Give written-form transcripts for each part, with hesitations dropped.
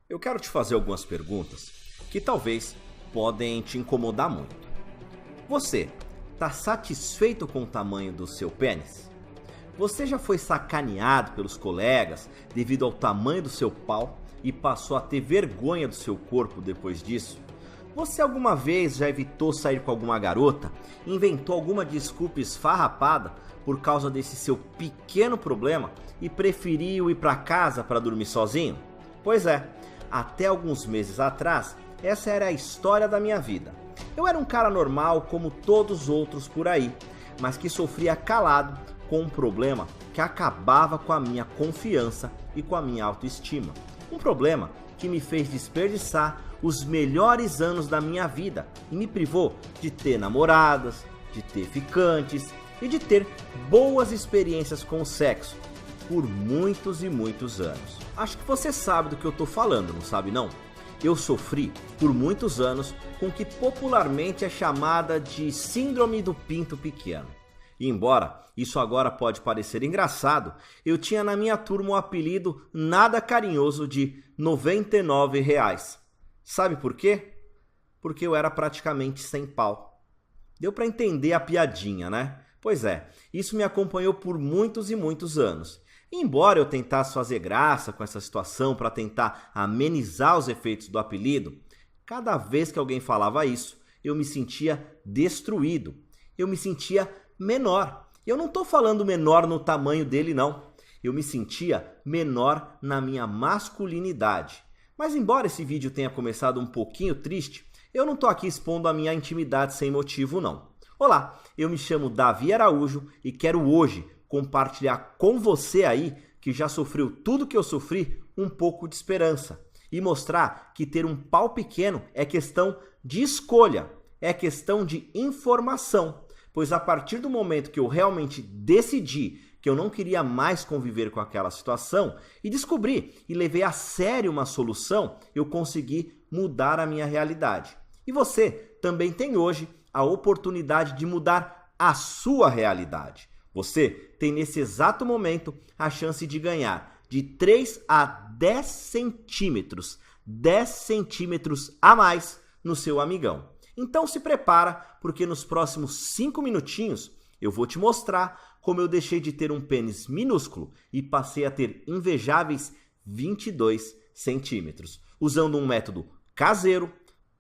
Eu quero te fazer algumas perguntas que talvez podem te incomodar muito. Você está satisfeito com o tamanho do seu pênis? Você já foi sacaneado pelos colegas devido ao tamanho do seu pau e passou a ter vergonha do seu corpo depois disso? Você alguma vez já evitou sair com alguma garota? Inventou alguma desculpa esfarrapada por causa desse seu pequeno problema e preferiu ir para casa para dormir sozinho? Pois é, até alguns meses atrás, essa era a história da minha vida. Eu era um cara normal como todos os outros por aí, mas que sofria calado com um problema que acabava com a minha confiança e com a minha autoestima. Um problema que me fez desperdiçar os melhores anos da minha vida e me privou de ter namoradas, de ter ficantes e de ter boas experiências com o sexo por muitos e muitos anos. Acho que você sabe do que eu tô falando, não sabe não? Eu sofri por muitos anos com o que popularmente é chamada de síndrome do pinto pequeno. E embora isso agora pode parecer engraçado, eu tinha na minha turma o apelido nada carinhoso de 99 reais. Sabe por quê? Porque eu era praticamente sem pau. Deu pra entender a piadinha, né? Pois é, isso me acompanhou por muitos e muitos anos. E embora eu tentasse fazer graça com essa situação para tentar amenizar os efeitos do apelido, cada vez que alguém falava isso, eu me sentia destruído. Eu me sentia menor. Eu não estou falando menor no tamanho dele, não. Eu me sentia menor na minha masculinidade. Mas embora esse vídeo tenha começado um pouquinho triste, eu não estou aqui expondo a minha intimidade sem motivo, não. Olá, eu me chamo Davi Araújo e quero hoje compartilhar com você aí, que já sofreu tudo que eu sofri, um pouco de esperança. E mostrar que ter um pau pequeno é questão de escolha, é questão de informação. Pois a partir do momento que eu realmente decidi que eu não queria mais conviver com aquela situação e descobri e levei a sério uma solução, eu consegui mudar a minha realidade. E você também tem hoje a oportunidade de mudar a sua realidade. Você tem nesse exato momento a chance de ganhar de 3 a 10 centímetros, 10 centímetros a mais no seu amigão. Então se prepara, porque nos próximos 5 minutinhos eu vou te mostrar como eu deixei de ter um pênis minúsculo e passei a ter invejáveis 22 centímetros, usando um método caseiro,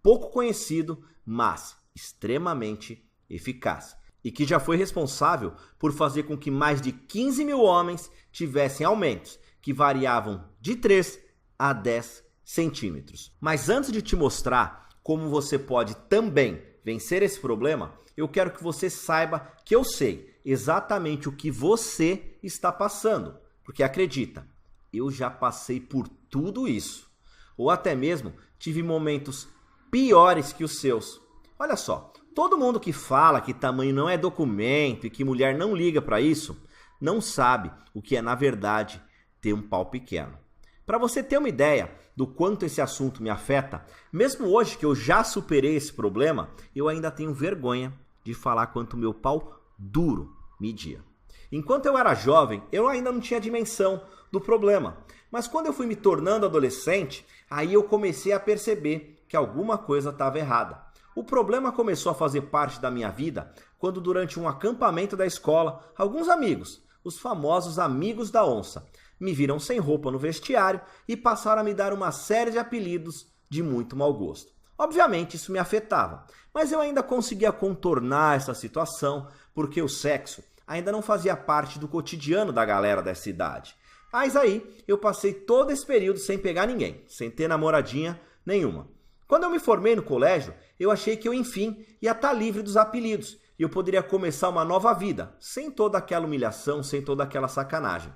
pouco conhecido, mas extremamente eficaz. E que já foi responsável por fazer com que mais de 15 mil homens tivessem aumentos que variavam de 3 a 10 centímetros. Mas antes de te mostrar como você pode também vencer esse problema, eu quero que você saiba que eu sei exatamente o que você está passando. Porque acredita, eu já passei por tudo isso. Ou até mesmo tive momentos piores que os seus. Olha só, todo mundo que fala que tamanho não é documento e que mulher não liga para isso, não sabe o que é na verdade ter um pau pequeno. Para você ter uma ideia do quanto esse assunto me afeta, mesmo hoje que eu já superei esse problema, eu ainda tenho vergonha de falar quanto meu pau duro media. Enquanto eu era jovem, eu ainda não tinha dimensão do problema. Mas quando eu fui me tornando adolescente, aí eu comecei a perceber que alguma coisa estava errada. O problema começou a fazer parte da minha vida quando, durante um acampamento da escola, alguns amigos, os famosos amigos da onça, me viram sem roupa no vestiário e passaram a me dar uma série de apelidos de muito mau gosto. Obviamente isso me afetava, mas eu ainda conseguia contornar essa situação porque o sexo ainda não fazia parte do cotidiano da galera dessa idade. Mas aí eu passei todo esse período sem pegar ninguém, sem ter namoradinha nenhuma. Quando eu me formei no colégio, eu achei que eu, enfim, ia estar livre dos apelidos e eu poderia começar uma nova vida, sem toda aquela humilhação, sem toda aquela sacanagem.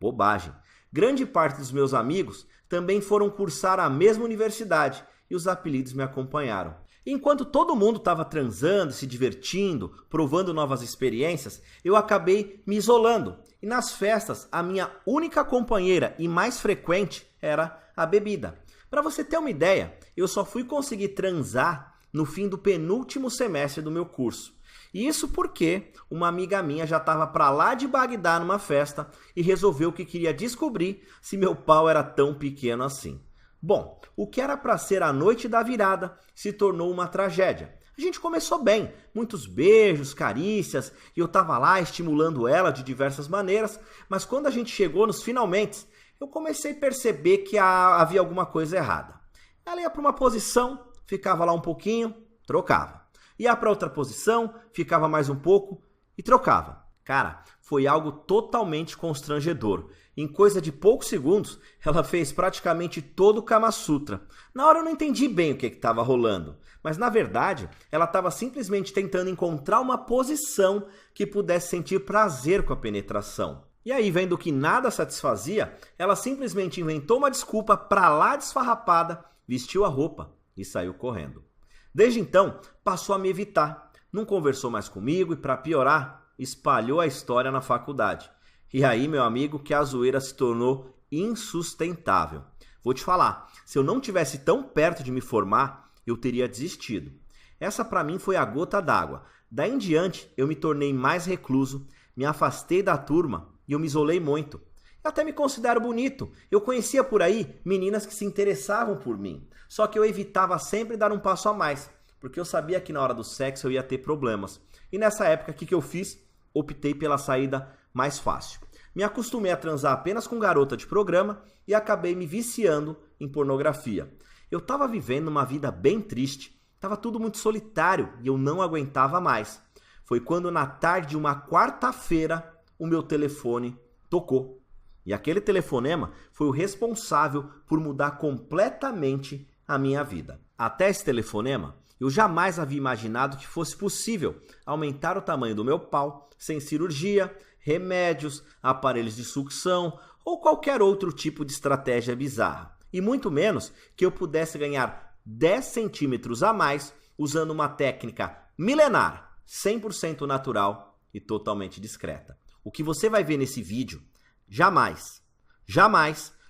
Bobagem. Grande parte dos meus amigos também foram cursar a mesma universidade e os apelidos me acompanharam. Enquanto todo mundo estava transando, se divertindo, provando novas experiências, eu acabei me isolando. E nas festas, a minha única companheira e mais frequente era a bebida. Para você ter uma ideia, eu só fui conseguir transar no fim do penúltimo semestre do meu curso. E isso porque uma amiga minha já estava para lá de Bagdá numa festa e resolveu que queria descobrir se meu pau era tão pequeno assim. Bom, o que era para ser a noite da virada se tornou uma tragédia. A gente começou bem, muitos beijos, carícias, e eu estava lá estimulando ela de diversas maneiras, mas quando a gente chegou nos finalmente, eu comecei a perceber que havia alguma coisa errada. Ela ia para uma posição, ficava lá um pouquinho, trocava. Ia para outra posição, ficava mais um pouco e trocava. Cara, foi algo totalmente constrangedor. Em coisa de poucos segundos, ela fez praticamente todo o Kama Sutra. Na hora eu não entendi bem o que estava rolando, mas na verdade, ela estava simplesmente tentando encontrar uma posição que pudesse sentir prazer com a penetração. E aí, vendo que nada satisfazia, ela simplesmente inventou uma desculpa pra lá desfarrapada, vestiu a roupa e saiu correndo. Desde então, passou a me evitar. Não conversou mais comigo e, para piorar, espalhou a história na faculdade. E aí, meu amigo, que a zoeira se tornou insustentável. Vou te falar, se eu não tivesse tão perto de me formar, eu teria desistido. Essa para mim foi a gota d'água. Daí em diante, eu me tornei mais recluso, me afastei da turma e eu me isolei muito. Eu até me considero bonito. Eu conhecia por aí meninas que se interessavam por mim. Só que eu evitava sempre dar um passo a mais, porque eu sabia que na hora do sexo eu ia ter problemas. E nessa época, o que eu fiz? Optei pela saída mais fácil. Me acostumei a transar apenas com garota de programa e acabei me viciando em pornografia. Eu estava vivendo uma vida bem triste, estava tudo muito solitário e eu não aguentava mais. Foi quando na tarde de uma quarta-feira o meu telefone tocou. E aquele telefonema foi o responsável por mudar completamente a minha vida. Até esse telefonema, eu jamais havia imaginado que fosse possível aumentar o tamanho do meu pau sem cirurgia, remédios, aparelhos de sucção ou qualquer outro tipo de estratégia bizarra. E muito menos que eu pudesse ganhar 10 centímetros a mais usando uma técnica milenar, 100% natural e totalmente discreta. O que você vai ver nesse vídeo jamais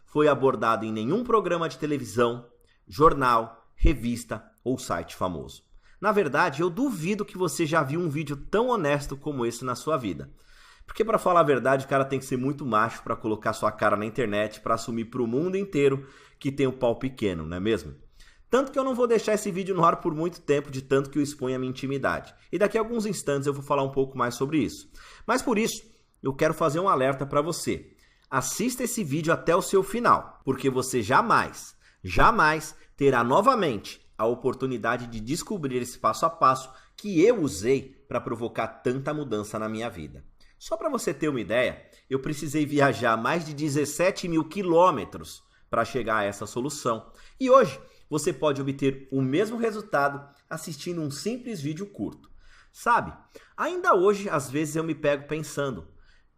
foi abordado em nenhum programa de televisão, jornal, revista ou site famoso. Na verdade, eu duvido que você já viu um vídeo tão honesto como esse na sua vida. Porque, para falar a verdade, o cara tem que ser muito macho para colocar sua cara na internet, para assumir para o mundo inteiro que tem um pau pequeno, não é mesmo? Tanto que eu não vou deixar esse vídeo no ar por muito tempo, de tanto que eu exponho a minha intimidade. E daqui a alguns instantes eu vou falar um pouco mais sobre isso. Mas por isso, eu quero fazer um alerta para você. Assista esse vídeo até o seu final, porque você jamais terá novamente a oportunidade de descobrir esse passo a passo que eu usei para provocar tanta mudança na minha vida. Só para você ter uma ideia, eu precisei viajar mais de 17 mil quilômetros para chegar a essa solução. E hoje você pode obter o mesmo resultado assistindo um simples vídeo curto. Sabe, ainda hoje às vezes eu me pego pensando,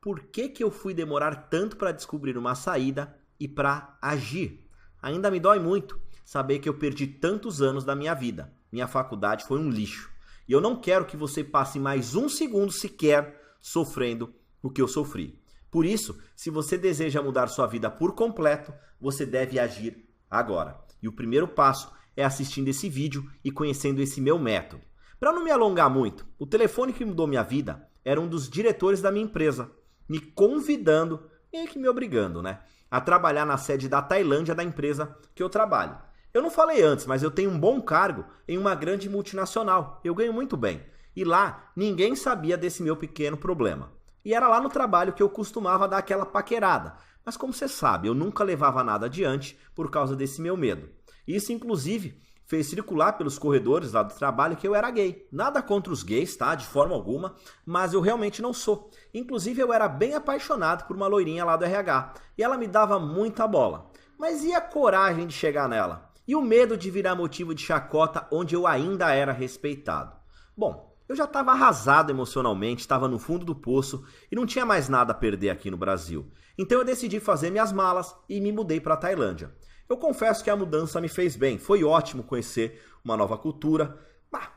por que eu fui demorar tanto para descobrir uma saída e para agir? Ainda me dói muito saber que eu perdi tantos anos da minha vida. Minha faculdade foi um lixo. E eu não quero que você passe mais um segundo sequer sofrendo o que eu sofri. Por isso, se você deseja mudar sua vida por completo, você deve agir agora. E o primeiro passo é assistindo esse vídeo e conhecendo esse meu método. Para não me alongar muito, o telefone que mudou minha vida era um dos diretores da minha empresa, me convidando, meio que me obrigando, a trabalhar na sede da Tailândia da empresa que eu trabalho. Eu não falei antes, mas eu tenho um bom cargo em uma grande multinacional. Eu ganho muito bem. E lá, ninguém sabia desse meu pequeno problema. E era lá no trabalho que eu costumava dar aquela paquerada. Mas como você sabe, eu nunca levava nada adiante por causa desse meu medo. Isso, inclusive, fez circular pelos corredores lá do trabalho que eu era gay. Nada contra os gays, tá? De forma alguma, mas eu realmente não sou. Inclusive, eu era bem apaixonado por uma loirinha lá do RH. E ela me dava muita bola. Mas e a coragem de chegar nela? E o medo de virar motivo de chacota onde eu ainda era respeitado? Bom, eu já estava arrasado emocionalmente, estava no fundo do poço e não tinha mais nada a perder aqui no Brasil. Então eu decidi fazer minhas malas e me mudei para a Tailândia. Eu confesso que a mudança me fez bem, foi ótimo conhecer uma nova cultura,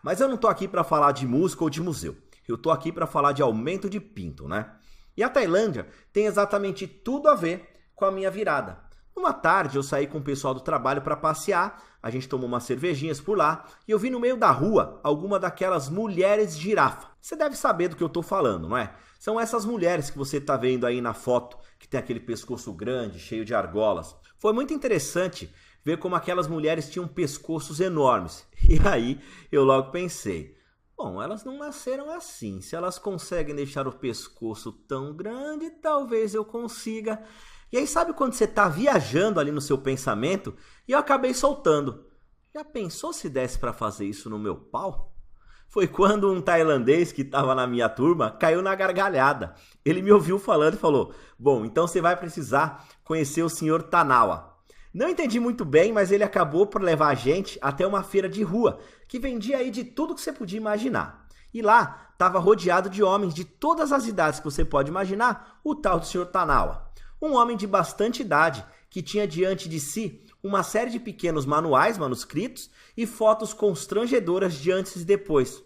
mas eu não estou aqui para falar de música ou de museu. Eu estou aqui para falar de aumento de pinto, E a Tailândia tem exatamente tudo a ver com a minha virada. Uma tarde eu saí com o pessoal do trabalho para passear, a gente tomou umas cervejinhas por lá e eu vi no meio da rua alguma daquelas mulheres girafa. Você deve saber do que eu tô falando, não é? São essas mulheres que você tá vendo aí na foto, que tem aquele pescoço grande, cheio de argolas. Foi muito interessante ver como aquelas mulheres tinham pescoços enormes. E aí eu logo pensei, bom, elas não nasceram assim. Se elas conseguem deixar o pescoço tão grande, talvez eu consiga. E aí sabe quando você tá viajando ali no seu pensamento? E eu acabei soltando. Já pensou se desse para fazer isso no meu pau? Foi quando um tailandês que estava na minha turma caiu na gargalhada. Ele me ouviu falando e falou, bom, então você vai precisar conhecer o Sr. Tanawa. Não entendi muito bem, mas ele acabou por levar a gente até uma feira de rua, que vendia aí de tudo que você podia imaginar. E lá estava rodeado de homens de todas as idades que você pode imaginar, o tal do Sr. Tanawa. Um homem de bastante idade, que tinha diante de si uma série de pequenos manuais manuscritos e fotos constrangedoras de antes e depois.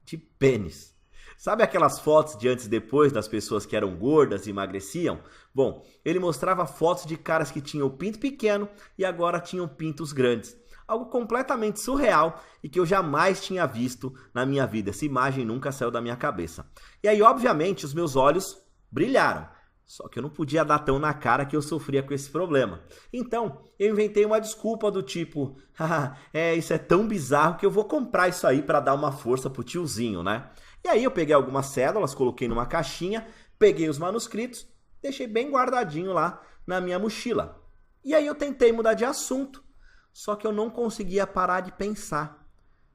De pênis. Sabe aquelas fotos de antes e depois das pessoas que eram gordas e emagreciam? Bom, ele mostrava fotos de caras que tinham o pinto pequeno e agora tinham pintos grandes. Algo completamente surreal e que eu jamais tinha visto na minha vida. Essa imagem nunca saiu da minha cabeça. E aí, obviamente, os meus olhos brilharam. Só que eu não podia dar tão na cara que eu sofria com esse problema. Então, eu inventei uma desculpa do tipo, isso é tão bizarro que eu vou comprar isso aí para dar uma força pro tiozinho, né? E aí eu peguei algumas cédulas, coloquei numa caixinha, peguei os manuscritos, deixei bem guardadinho lá na minha mochila. E aí eu tentei mudar de assunto, só que eu não conseguia parar de pensar.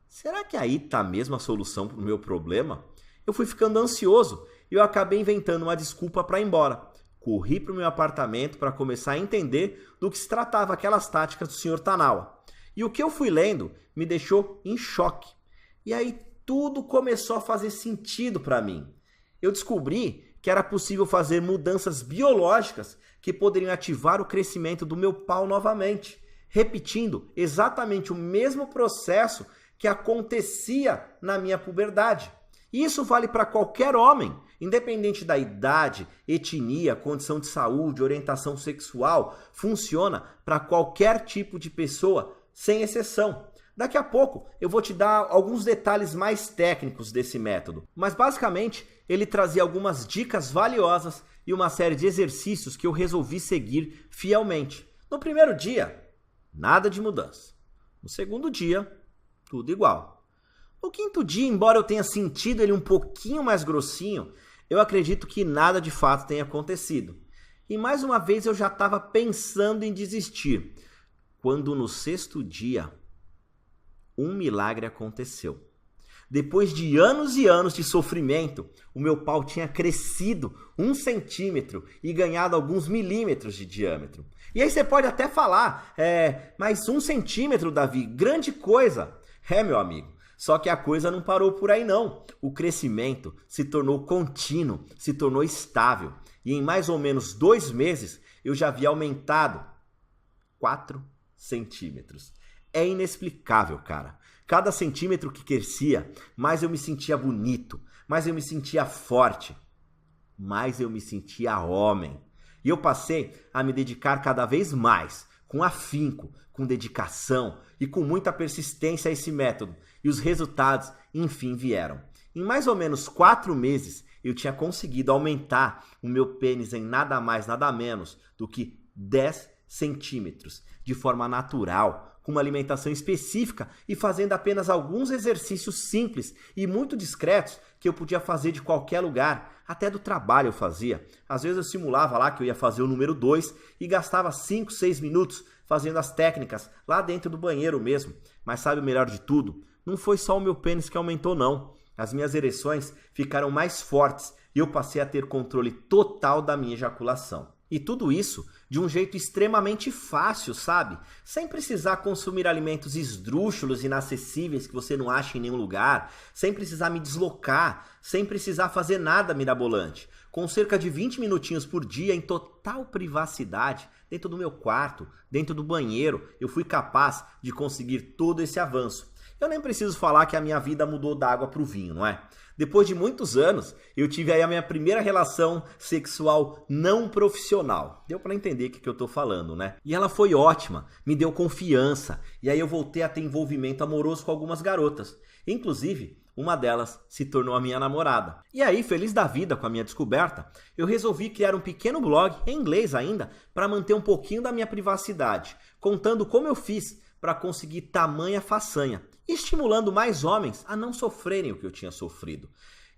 Será que aí tá mesmo a solução pro meu problema? Eu fui ficando ansioso e eu acabei inventando uma desculpa para ir embora. Corri para o meu apartamento para começar a entender do que se tratava aquelas táticas do Sr. Tanawa. E o que eu fui lendo me deixou em choque. E aí tudo começou a fazer sentido para mim. Eu descobri que era possível fazer mudanças biológicas que poderiam ativar o crescimento do meu pau novamente, repetindo exatamente o mesmo processo que acontecia na minha puberdade. Isso vale para qualquer homem, independente da idade, etnia, condição de saúde, orientação sexual, funciona para qualquer tipo de pessoa, sem exceção. Daqui a pouco eu vou te dar alguns detalhes mais técnicos desse método, mas basicamente ele trazia algumas dicas valiosas e uma série de exercícios que eu resolvi seguir fielmente. No primeiro dia, nada de mudança. No segundo dia, tudo igual. No quinto dia, embora eu tenha sentido ele um pouquinho mais grossinho, eu acredito que nada de fato tenha acontecido. E mais uma vez eu já estava pensando em desistir, quando no sexto dia, um milagre aconteceu. Depois de anos e anos de sofrimento, o meu pau tinha crescido 1 centímetro e ganhado alguns milímetros de diâmetro. E aí você pode até falar, mas 1 centímetro, Davi, grande coisa. Meu amigo. Só que a coisa não parou por aí não. O crescimento se tornou contínuo, se tornou estável. E em mais ou menos 2 meses, eu já havia aumentado 4 centímetros. É inexplicável, cara. Cada centímetro que crescia, mais eu me sentia bonito, mais eu me sentia forte, mais eu me sentia homem. E eu passei a me dedicar cada vez mais, com afinco, com dedicação e com muita persistência a esse método. E os resultados, enfim, vieram. Em mais ou menos 4 meses, eu tinha conseguido aumentar o meu pênis em nada mais, nada menos do que 10 centímetros, de forma natural, com uma alimentação específica e fazendo apenas alguns exercícios simples e muito discretos que eu podia fazer de qualquer lugar, até do trabalho eu fazia. Às vezes eu simulava lá que eu ia fazer o número 2 e gastava 5, 6 minutos fazendo as técnicas lá dentro do banheiro mesmo. Mas sabe o melhor de tudo? Não foi só o meu pênis que aumentou não. As minhas ereções ficaram mais fortes e eu passei a ter controle total da minha ejaculação. E tudo isso de um jeito extremamente fácil, sabe? Sem precisar consumir alimentos esdrúxulos, inacessíveis que você não acha em nenhum lugar, sem precisar me deslocar, sem precisar fazer nada mirabolante. Com cerca de 20 minutinhos por dia, em total privacidade, dentro do meu quarto, dentro do banheiro, eu fui capaz de conseguir todo esse avanço. Eu nem preciso falar que a minha vida mudou da água para o vinho, não é? Depois de muitos anos, eu tive aí a minha primeira relação sexual não profissional. Deu para entender o que eu estou falando, né? E ela foi ótima, me deu confiança. E aí eu voltei a ter envolvimento amoroso com algumas garotas. Inclusive, uma delas se tornou a minha namorada. E aí, feliz da vida com a minha descoberta, eu resolvi criar um pequeno blog, em inglês ainda, para manter um pouquinho da minha privacidade. contando como eu fiz para conseguir tamanha façanha, estimulando mais homens a não sofrerem o que eu tinha sofrido.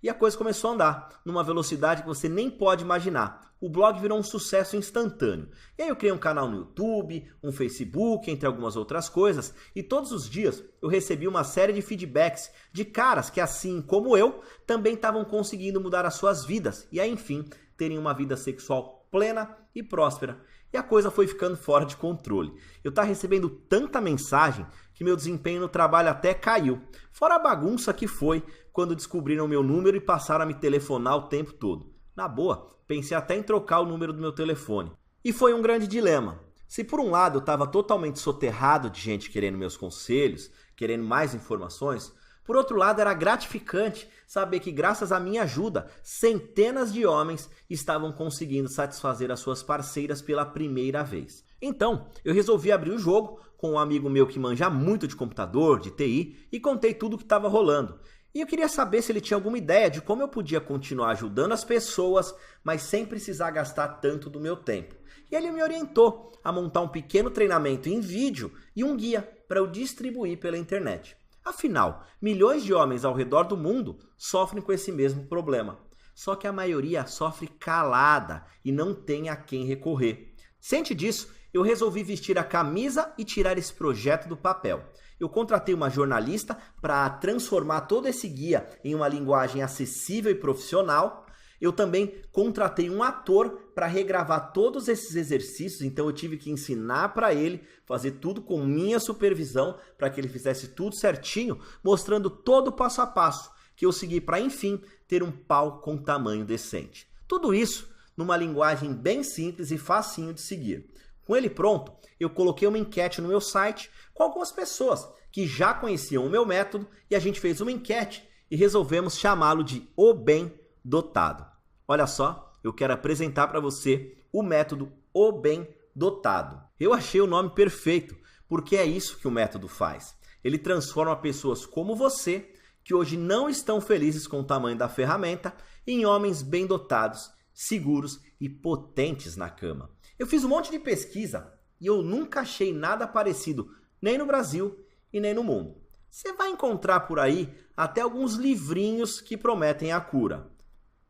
E a coisa começou a andar numa velocidade que você nem pode imaginar. O blog virou um sucesso instantâneo. E aí eu criei um canal no YouTube, um Facebook, entre algumas outras coisas, e todos os dias eu recebi uma série de feedbacks de caras que, assim como eu, também estavam conseguindo mudar as suas vidas e aí, enfim, terem uma vida sexual plena e próspera. E a coisa foi ficando fora de controle. Eu estava recebendo tanta mensagem que meu desempenho no trabalho até caiu. Fora a bagunça que foi quando descobriram meu número e passaram a me telefonar o tempo todo. Na boa, pensei até em trocar o número do meu telefone. E foi um grande dilema. Se por um lado eu estava totalmente soterrado de gente querendo meus conselhos, querendo mais informações, por outro lado era gratificante saber que graças à minha ajuda, centenas de homens estavam conseguindo satisfazer as suas parceiras pela primeira vez. Então, eu resolvi abrir o jogo com um amigo meu que manja muito de computador, de TI, e contei tudo o que estava rolando. E eu queria saber se ele tinha alguma ideia de como eu podia continuar ajudando as pessoas, mas sem precisar gastar tanto do meu tempo. E ele me orientou a montar um pequeno treinamento em vídeo e um guia para eu distribuir pela internet. Afinal, milhões de homens ao redor do mundo sofrem com esse mesmo problema. Só que a maioria sofre calada e não tem a quem recorrer. Ciente disso, eu resolvi vestir a camisa e tirar esse projeto do papel. Eu contratei uma jornalista para transformar todo esse guia em uma linguagem acessível e profissional. Eu também contratei um ator para regravar todos esses exercícios, então eu tive que ensinar para ele, fazer tudo com minha supervisão, para que ele fizesse tudo certinho, mostrando todo o passo a passo que eu segui para, enfim, ter um pau com tamanho decente. Tudo isso numa linguagem bem simples e facinho de seguir. Com ele pronto, eu coloquei uma enquete no meu site com algumas pessoas que já conheciam o meu método e a gente fez uma enquete e resolvemos chamá-lo de O Bem Dotado. Olha só, eu quero apresentar para você o método O Bem Dotado. Eu achei o nome perfeito, porque é isso que o método faz. Ele transforma pessoas como você, que hoje não estão felizes com o tamanho da ferramenta, em homens bem dotados, seguros e potentes na cama. Eu fiz um monte de pesquisa e eu nunca achei nada parecido, nem no Brasil e nem no mundo. Você vai encontrar por aí até alguns livrinhos que prometem a cura.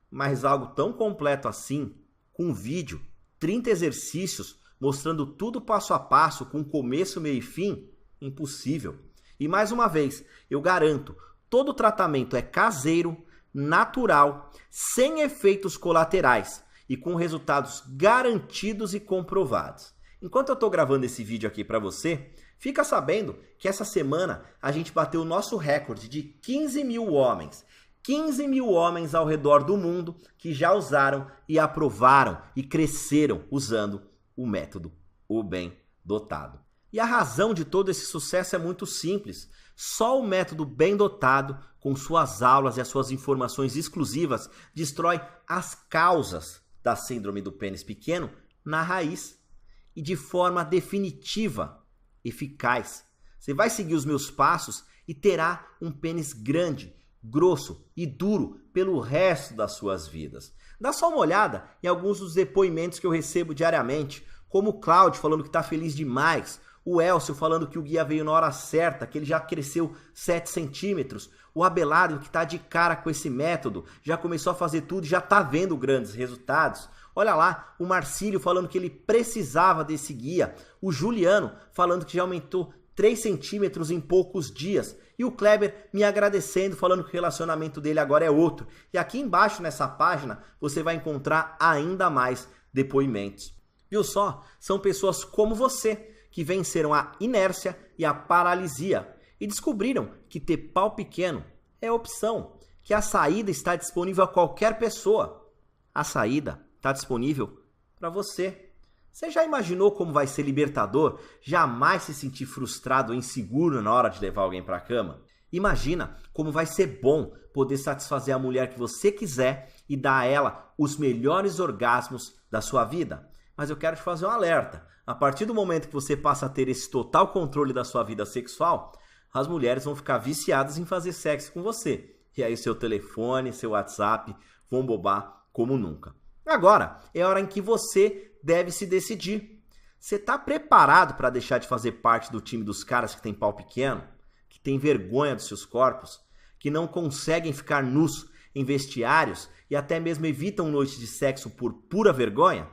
Mas algo tão completo assim, com vídeo, 30 exercícios, mostrando tudo passo a passo, com começo, meio e fim, impossível. E mais uma vez, eu garanto, todo o tratamento é caseiro, natural, sem efeitos colaterais e com resultados garantidos e comprovados. Enquanto eu estou gravando esse vídeo aqui para você, fica sabendo que essa semana a gente bateu o nosso recorde de 15 mil homens. 15 mil homens ao redor do mundo que já usaram e aprovaram e cresceram usando o método O Bem Dotado. E a razão de todo esse sucesso é muito simples. Só o método bem dotado, com suas aulas e as suas informações exclusivas, destrói as causas da síndrome do pênis pequeno na raiz e de forma definitiva, eficaz. Você vai seguir os meus passos e terá um pênis grande, grosso e duro pelo resto das suas vidas. Dá só uma olhada em alguns dos depoimentos que eu recebo diariamente, como o Cláudio falando que está feliz demais, o Elcio falando que o guia veio na hora certa, que ele já cresceu 7 centímetros, o Abelardo que está de cara com esse método, já começou a fazer tudo e já está vendo grandes resultados. Olha lá, o Marcílio falando que ele precisava desse guia, o Juliano falando que já aumentou 3 centímetros em poucos dias, e o Kleber me agradecendo, falando que o relacionamento dele agora é outro. E aqui embaixo nessa página você vai encontrar ainda mais depoimentos. Viu só? São pessoas como você que venceram a inércia e a paralisia e descobriram que ter pau pequeno é opção, que a saída está disponível a qualquer pessoa. A saída está disponível para você. Você já imaginou como vai ser libertador jamais se sentir frustrado ou inseguro na hora de levar alguém para a cama? Imagina como vai ser bom poder satisfazer a mulher que você quiser e dar a ela os melhores orgasmos da sua vida. Mas eu quero te fazer um alerta. A partir do momento que você passa a ter esse total controle da sua vida sexual, as mulheres vão ficar viciadas em fazer sexo com você. E aí seu telefone, seu WhatsApp vão bobar como nunca. Agora é a hora em que você deve se decidir. Você tá preparado para deixar de fazer parte do time dos caras que tem pau pequeno, que tem vergonha dos seus corpos, que não conseguem ficar nus em vestiários e até mesmo evitam noites de sexo por pura vergonha?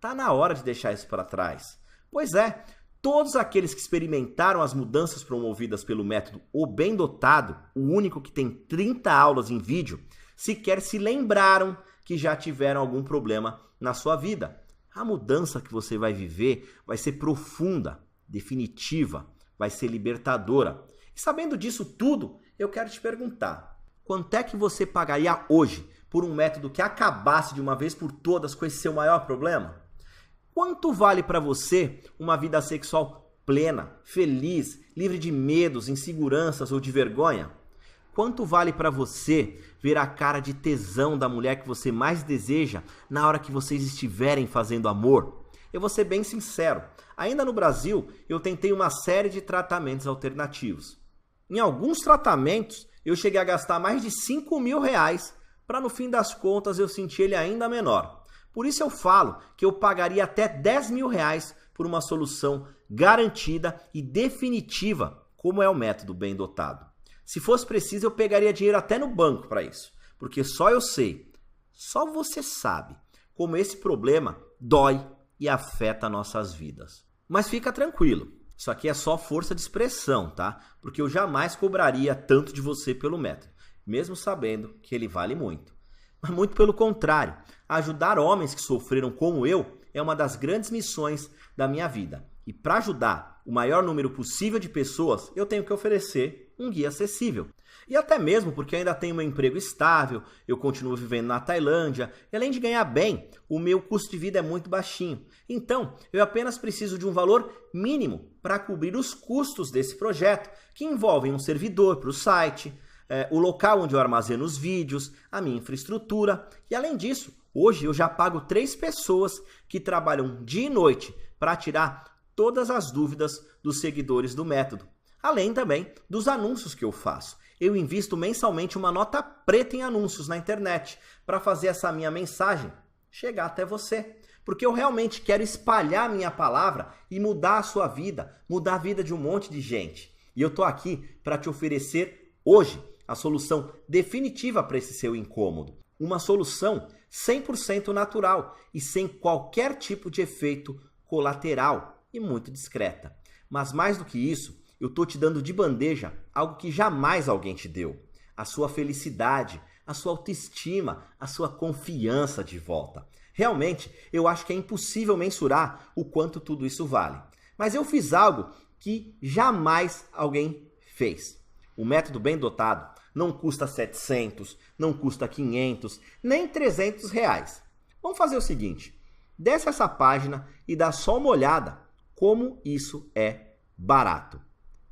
Tá na hora de deixar isso para trás. Pois é, todos aqueles que experimentaram as mudanças promovidas pelo método O Bem Dotado, o único que tem 30 aulas em vídeo, sequer se lembraram que já tiveram algum problema na sua vida. A mudança que você vai viver vai ser profunda, definitiva, vai ser libertadora. E sabendo disso tudo, eu quero te perguntar, quanto é que você pagaria hoje por um método que acabasse de uma vez por todas com esse seu maior problema? Quanto vale para você uma vida sexual plena, feliz, livre de medos, inseguranças ou de vergonha? Quanto vale para você ver a cara de tesão da mulher que você mais deseja na hora que vocês estiverem fazendo amor? Eu vou ser bem sincero, ainda no Brasil eu tentei uma série de tratamentos alternativos. Em alguns tratamentos eu cheguei a gastar mais de R$5.000 para no fim das contas eu sentir ele ainda menor. Por isso eu falo que eu pagaria até R$10.000 por uma solução garantida e definitiva, como é o método Bem Dotado. Se fosse preciso, eu pegaria dinheiro até no banco para isso, porque só eu sei, só você sabe, como esse problema dói e afeta nossas vidas. Mas fica tranquilo, isso aqui é só força de expressão, tá? Porque eu jamais cobraria tanto de você pelo método, mesmo sabendo que ele vale muito. Mas muito pelo contrário, ajudar homens que sofreram como eu é uma das grandes missões da minha vida. E para ajudar o maior número possível de pessoas, eu tenho que oferecer um guia acessível. E até mesmo porque eu ainda tenho meu emprego estável, eu continuo vivendo na Tailândia, e além de ganhar bem, o meu custo de vida é muito baixinho. Então, eu apenas preciso de um valor mínimo para cobrir os custos desse projeto, que envolvem um servidor para o site, o local onde eu armazeno os vídeos, a minha infraestrutura. E além disso, hoje eu já pago 3 pessoas que trabalham dia e noite para tirar todas as dúvidas dos seguidores do método. Além também dos anúncios que eu faço. Eu invisto mensalmente uma nota preta em anúncios na internet para fazer essa minha mensagem chegar até você. Porque eu realmente quero espalhar a minha palavra e mudar a sua vida, mudar a vida de um monte de gente. E eu estou aqui para te oferecer hoje a solução definitiva para esse seu incômodo. Uma solução 100% natural e sem qualquer tipo de efeito colateral e muito discreta. Mas mais do que isso, eu estou te dando de bandeja algo que jamais alguém te deu. A sua felicidade, a sua autoestima, a sua confiança de volta. Realmente, eu acho que é impossível mensurar o quanto tudo isso vale. Mas eu fiz algo que jamais alguém fez. O método Bem Dotado não custa 700, não custa 500, nem 300 reais. Vamos fazer o seguinte, desce essa página e dá só uma olhada como isso é barato.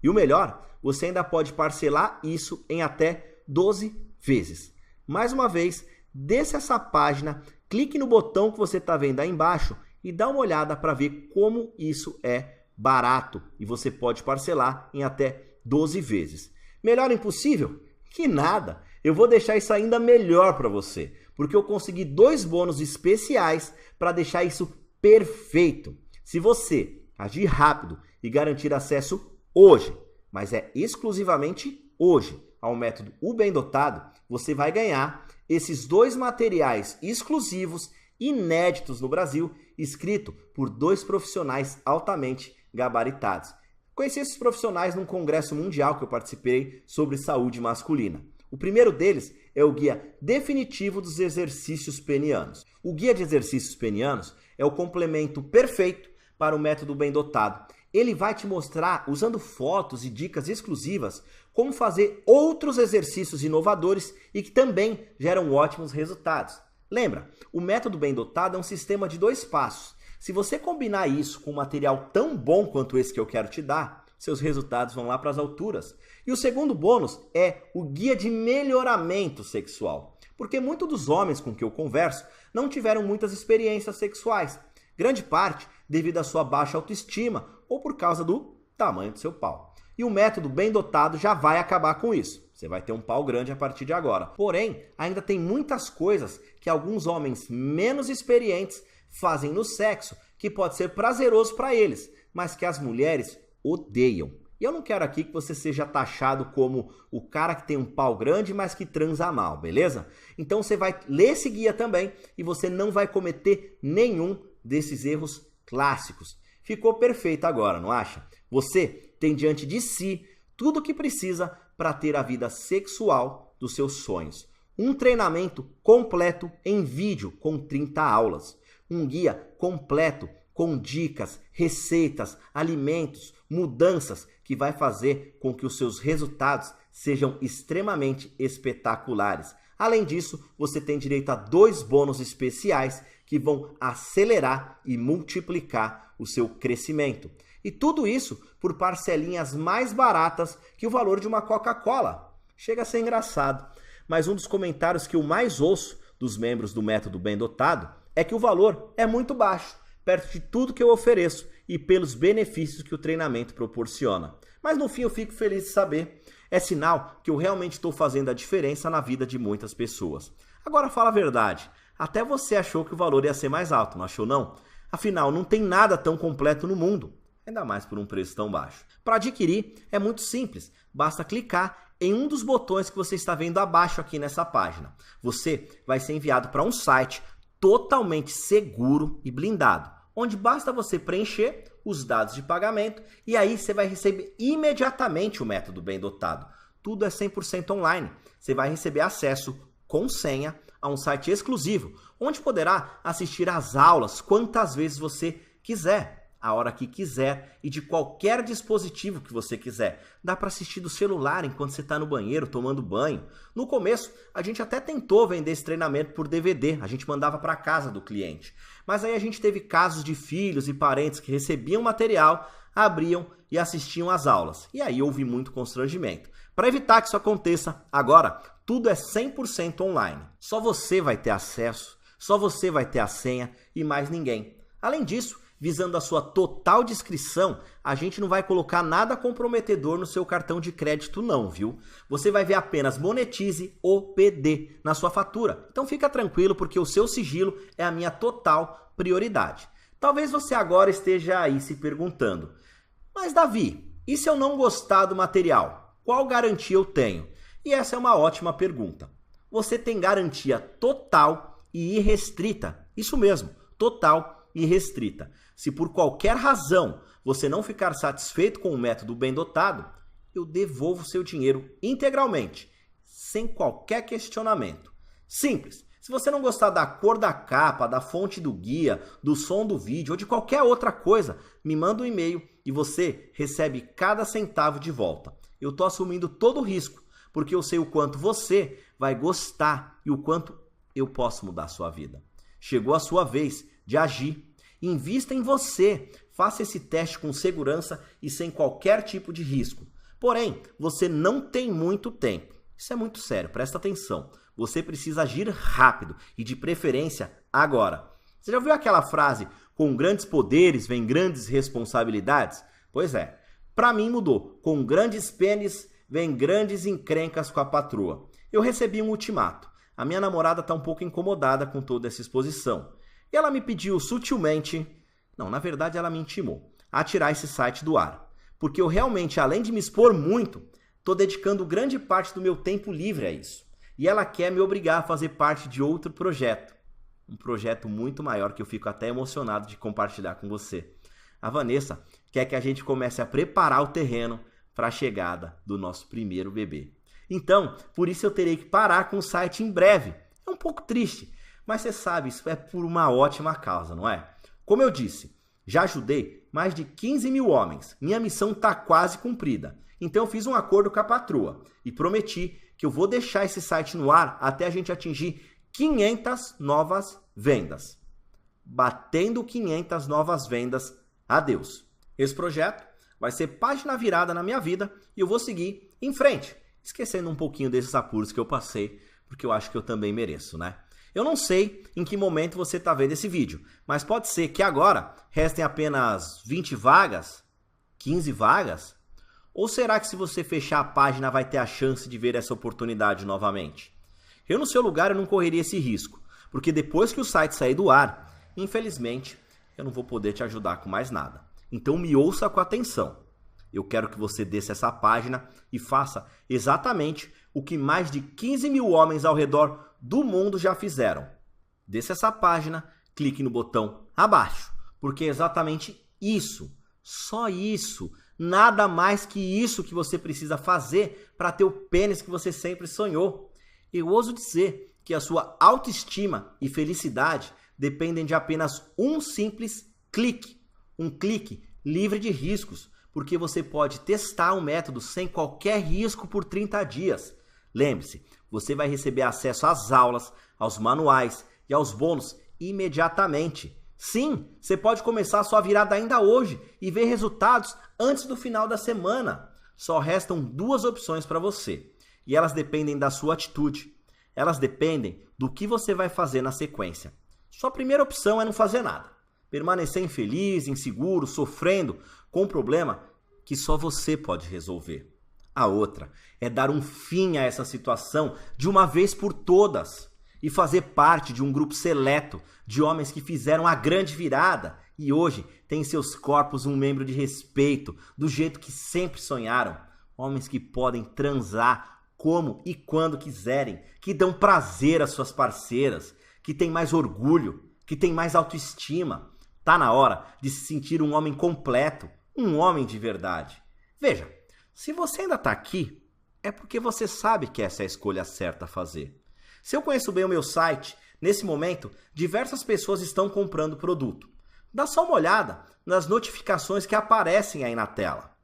E o melhor, você ainda pode parcelar isso em até 12 vezes. Mais uma vez, desce essa página, clique no botão que você está vendo aí embaixo e dá uma olhada para ver como isso é barato. E você pode parcelar em até 12 vezes. Melhor impossível? Que nada! Eu vou deixar isso ainda melhor para você, porque eu consegui 2 bônus especiais para deixar isso perfeito. Se você agir rápido e garantir acesso hoje, mas é exclusivamente hoje, ao método O Bem Dotado, você vai ganhar esses 2 materiais exclusivos, inéditos no Brasil, escrito por 2 profissionais altamente gabaritados. Conheci esses profissionais num congresso mundial que eu participei sobre saúde masculina. O primeiro deles é o Guia Definitivo dos Exercícios Penianos. O Guia de Exercícios Penianos é o complemento perfeito para o método Bem Dotado. Ele vai te mostrar, usando fotos e dicas exclusivas, como fazer outros exercícios inovadores e que também geram ótimos resultados. Lembra, o método Bem Dotado é um sistema de 2 passos. Se você combinar isso com um material tão bom quanto esse que eu quero te dar, seus resultados vão lá para as alturas. E o segundo bônus é o Guia de Melhoramento Sexual. Porque muitos dos homens com que eu converso não tiveram muitas experiências sexuais. Grande parte devido à sua baixa autoestima ou por causa do tamanho do seu pau. E o método Bem Dotado já vai acabar com isso. Você vai ter um pau grande a partir de agora. Porém, ainda tem muitas coisas que alguns homens menos experientes fazem no sexo que pode ser prazeroso para eles, mas que as mulheres odeiam. E eu não quero aqui que você seja taxado como o cara que tem um pau grande, mas que transa mal, beleza? Então você vai ler esse guia também e você não vai cometer nenhum desses erros clássicos. Ficou perfeito agora, não acha? Você tem diante de si tudo o que precisa para ter a vida sexual dos seus sonhos. Um treinamento completo em vídeo com 30 aulas. Um guia completo com dicas, receitas, alimentos, mudanças que vai fazer com que os seus resultados sejam extremamente espetaculares. Além disso, você tem direito a 2 bônus especiais que vão acelerar e multiplicar o seu crescimento. E tudo isso por parcelinhas mais baratas que o valor de uma Coca-Cola. Chega a ser engraçado, mas um dos comentários que eu mais ouço dos membros do Método Bem Dotado é que o valor é muito baixo, perto de tudo que eu ofereço e pelos benefícios que o treinamento proporciona. Mas no fim eu fico feliz de saber. É sinal que eu realmente estou fazendo a diferença na vida de muitas pessoas. Agora fala a verdade, até você achou que o valor ia ser mais alto, não achou não? Afinal, não tem nada tão completo no mundo, ainda mais por um preço tão baixo. Para adquirir é muito simples, basta clicar em um dos botões que você está vendo abaixo aqui nessa página. Você vai ser enviado para um site totalmente seguro e blindado, onde basta você preencher os dados de pagamento e aí você vai receber imediatamente o Método Bem Dotado. Tudo é 100% online. Você vai receber acesso com senha a um site exclusivo, onde poderá assistir às aulas quantas vezes você quiser, a hora que quiser e de qualquer dispositivo que você quiser. Dá para assistir do celular enquanto você está no banheiro tomando banho. No começo, a gente até tentou vender esse treinamento por DVD, a gente mandava para casa do cliente. Mas aí a gente teve casos de filhos e parentes que recebiam material, abriam e assistiam às aulas. E aí houve muito constrangimento. Para evitar que isso aconteça, agora tudo é 100% online. Só você vai ter acesso, só você vai ter a senha e mais ninguém. Além disso, visando a sua total discrição, a gente não vai colocar nada comprometedor no seu cartão de crédito não, viu? Você vai ver apenas Monetize OPD na sua fatura. Então fica tranquilo porque o seu sigilo é a minha total prioridade. Talvez você agora esteja aí se perguntando, mas Davi, e se eu não gostar do material? Qual garantia eu tenho? E essa é uma ótima pergunta. Você tem garantia total e irrestrita. Isso mesmo, total e irrestrita. Se por qualquer razão você não ficar satisfeito com o Método Bem Dotado, eu devolvo seu dinheiro integralmente, sem qualquer questionamento. Simples. Se você não gostar da cor da capa, da fonte do guia, do som do vídeo ou de qualquer outra coisa, me manda um e-mail e você recebe cada centavo de volta. Eu estou assumindo todo o risco, porque eu sei o quanto você vai gostar e o quanto eu posso mudar a sua vida. Chegou a sua vez de agir. Invista em você, faça esse teste com segurança e sem qualquer tipo de risco. Porém, você não tem muito tempo. Isso é muito sério, presta atenção. Você precisa agir rápido e de preferência agora. Você já ouviu aquela frase, com grandes poderes vem grandes responsabilidades? Pois é, para mim mudou. Com grandes pênis vem grandes encrencas com a patroa. Eu recebi um ultimato. A minha namorada está um pouco incomodada com toda essa exposição. E ela me pediu sutilmente, não, na verdade ela me intimou, a tirar esse site do ar. Porque eu realmente, além de me expor muito, estou dedicando grande parte do meu tempo livre a isso. E ela quer me obrigar a fazer parte de outro projeto. Um projeto muito maior que eu fico até emocionado de compartilhar com você. A Vanessa quer que a gente comece a preparar o terreno para a chegada do nosso primeiro bebê. Então, por isso eu terei que parar com o site em breve. É um pouco triste. Mas você sabe, isso é por uma ótima causa, não é? Como eu disse, já ajudei mais de 15 mil homens. Minha missão está quase cumprida. Então eu fiz um acordo com a patroa e prometi que eu vou deixar esse site no ar até a gente atingir 500 novas vendas. Batendo 500 novas vendas, adeus. Esse projeto vai ser página virada na minha vida e eu vou seguir em frente, esquecendo um pouquinho desses apuros que eu passei, porque eu acho que eu também mereço, né? Eu não sei em que momento você está vendo esse vídeo, mas pode ser que agora restem apenas 20 vagas, 15 vagas, ou será que se você fechar a página vai ter a chance de ver essa oportunidade novamente? Eu no seu lugar eu não correria esse risco, porque depois que o site sair do ar, infelizmente, eu não vou poder te ajudar com mais nada. Então me ouça com atenção. Eu quero que você desça essa página e faça exatamente o que mais de 15 mil homens ao redor do mundo já fizeram. Desça essa página, clique no botão abaixo, porque é exatamente isso, só isso, nada mais que isso que você precisa fazer para ter o pênis que você sempre sonhou. Eu ouso dizer que a sua autoestima e felicidade dependem de apenas um simples clique. Um clique livre de riscos, porque você pode testar o método sem qualquer risco por 30 dias. Lembre-se, você vai receber acesso às aulas, aos manuais e aos bônus imediatamente. Sim, você pode começar a sua virada ainda hoje e ver resultados antes do final da semana. Só restam 2 opções para você, e elas dependem da sua atitude. Elas dependem do que você vai fazer na sequência. Sua primeira opção é não fazer nada. Permanecer infeliz, inseguro, sofrendo com um problema que só você pode resolver. A outra é dar um fim a essa situação de uma vez por todas e fazer parte de um grupo seleto de homens que fizeram a grande virada e hoje têm em seus corpos um membro de respeito, do jeito que sempre sonharam. Homens que podem transar como e quando quiserem, que dão prazer às suas parceiras, que têm mais orgulho, que têm mais autoestima. Tá na hora de se sentir um homem completo, um homem de verdade. Veja, se você ainda está aqui, é porque você sabe que essa é a escolha certa a fazer. Se eu conheço bem o meu site, nesse momento, diversas pessoas estão comprando o produto. Dá só uma olhada nas notificações que aparecem aí na tela.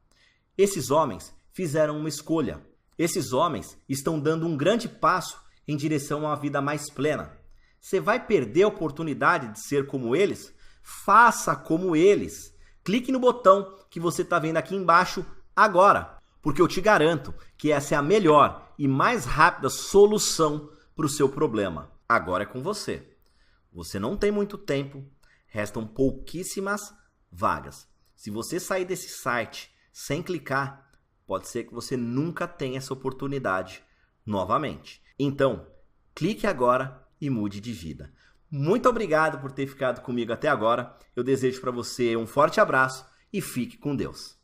Esses homens fizeram uma escolha. Esses homens estão dando um grande passo em direção a uma vida mais plena. Você vai perder a oportunidade de ser como eles? Faça como eles. Clique no botão que você está vendo aqui embaixo agora, porque eu te garanto que essa é a melhor e mais rápida solução para o seu problema. Agora é com você. Você não tem muito tempo, restam pouquíssimas vagas. Se você sair desse site sem clicar, pode ser que você nunca tenha essa oportunidade novamente. Então, clique agora e mude de vida. Muito obrigado por ter ficado comigo até agora. Eu desejo para você um forte abraço e fique com Deus.